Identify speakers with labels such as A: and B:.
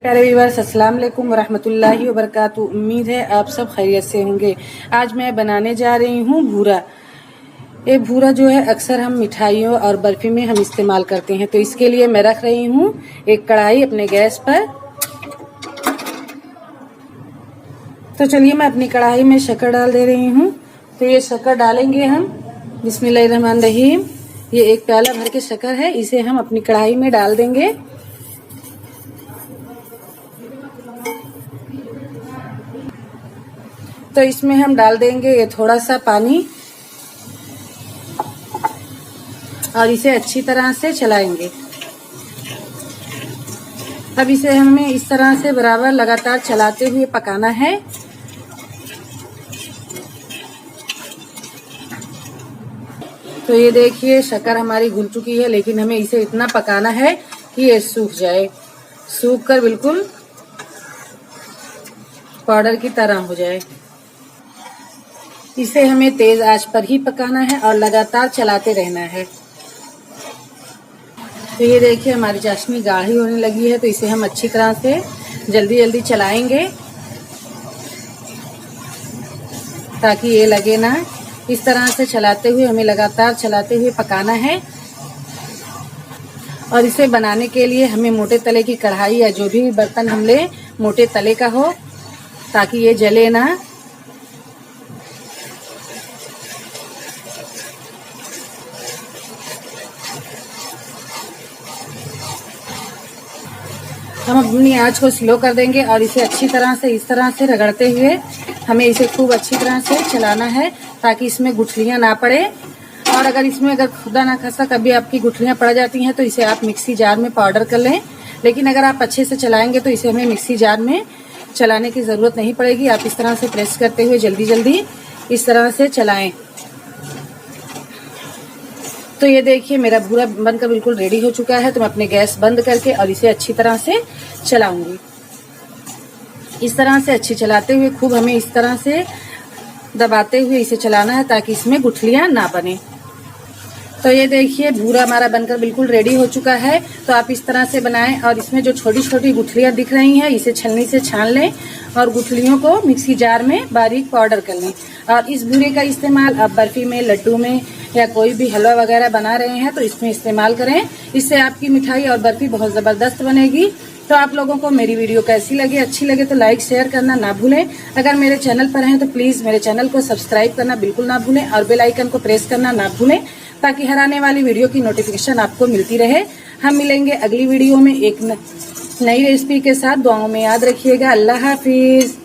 A: प्यारे व्यूअर्स, अस्सलाम वालेकुम वरहमतुल्लाहि वबरकातुहू। उम्मीद है आप सब खैरियत से होंगे। आज मैं बनाने जा रही हूँ भूरा। ये भूरा जो है अक्सर हम मिठाइयों और बर्फी में हम इस्तेमाल करते हैं। तो इसके लिए मैं रख रही हूँ एक कढ़ाई अपने गैस पर। तो चलिए मैं अपनी कढ़ाई में शक्कर डाल दे रही हूँ। तो ये शक्कर डालेंगे हम। बिस्मिल्लाहिर्रहमानिर्रहीम। ये एक प्याला भर के शक्कर है, इसे हम अपनी कढ़ाई में डाल देंगे। तो इसमें हम डाल देंगे ये थोड़ा सा पानी और इसे अच्छी तरह से चलाएंगे। अब इसे हमें इस तरह से बराबर लगातार चलाते हुए पकाना है। तो ये देखिए शक्कर हमारी घुल चुकी है, लेकिन हमें इसे इतना पकाना है कि ये सूख जाए, सूख कर बिल्कुल पाउडर की तरह हो जाए। इसे हमें तेज आंच पर ही पकाना है और लगातार चलाते रहना है। तो ये देखिए हमारी चाशनी गाढ़ी होने लगी है, तो इसे हम अच्छी तरह से जल्दी जल्दी चलाएंगे ताकि ये लगे ना। इस तरह से चलाते हुए हमें लगातार चलाते हुए पकाना है। और इसे बनाने के लिए हमें मोटे तले की कढ़ाई या जो भी बर्तन हम ले मोटे तले का हो, ताकि ये जले ना। हम अपनी आंच को स्लो कर देंगे और इसे अच्छी तरह से इस तरह से रगड़ते हुए हमें इसे खूब अच्छी तरह से चलाना है ताकि इसमें गुठलियां ना पड़े। और अगर खुदा ना खासा कभी आपकी गुठलियां पड़ जाती हैं तो इसे आप मिक्सी जार में पाउडर कर लें। लेकिन अगर आप अच्छे से चलाएंगे तो इसे हमें मिक्सी जार में चलाने की जरूरत नहीं पड़ेगी। आप इस तरह से प्रेस करते हुए जल्दी जल्दी इस तरह से चलाएं। तो ये देखिए मेरा भूरा बनकर बिल्कुल रेडी हो चुका है। तो मैं अपने गैस बंद करके और इसे अच्छी तरह से चलाऊंगी। इस तरह से अच्छी चलाते हुए खूब हमें इस तरह से दबाते हुए इसे चलाना है ताकि इसमें गुठलियां ना बने। तो ये देखिए भूरा हमारा बनकर बिल्कुल रेडी हो चुका है। तो आप इस तरह से बनाएं और इसमें जो छोटी छोटी गुठलियां दिख रही हैं इसे छलनी से छान लें और गुठलियों को मिक्सी जार में बारीक पाउडर कर लें। और इस भूरे का इस्तेमाल आप बर्फी में, लड्डू में या कोई भी हलवा वगैरह बना रहे हैं तो इसमें इस्तेमाल करें। इससे आपकी मिठाई और बर्फी बहुत जबरदस्त बनेगी। तो आप लोगों को मेरी वीडियो कैसी लगी, अच्छी लगे तो लाइक शेयर करना ना भूलें। अगर मेरे चैनल पर हैं तो प्लीज मेरे चैनल को सब्सक्राइब करना बिल्कुल ना भूलें और बेल आइकन को प्रेस करना ना भूलें ताकि हर आने वाली वीडियो की नोटिफिकेशन आपको मिलती रहे। हम मिलेंगे अगली वीडियो में एक नई रेसिपी के साथ। दुआओं में याद रखिएगा। अल्लाह हाफिज।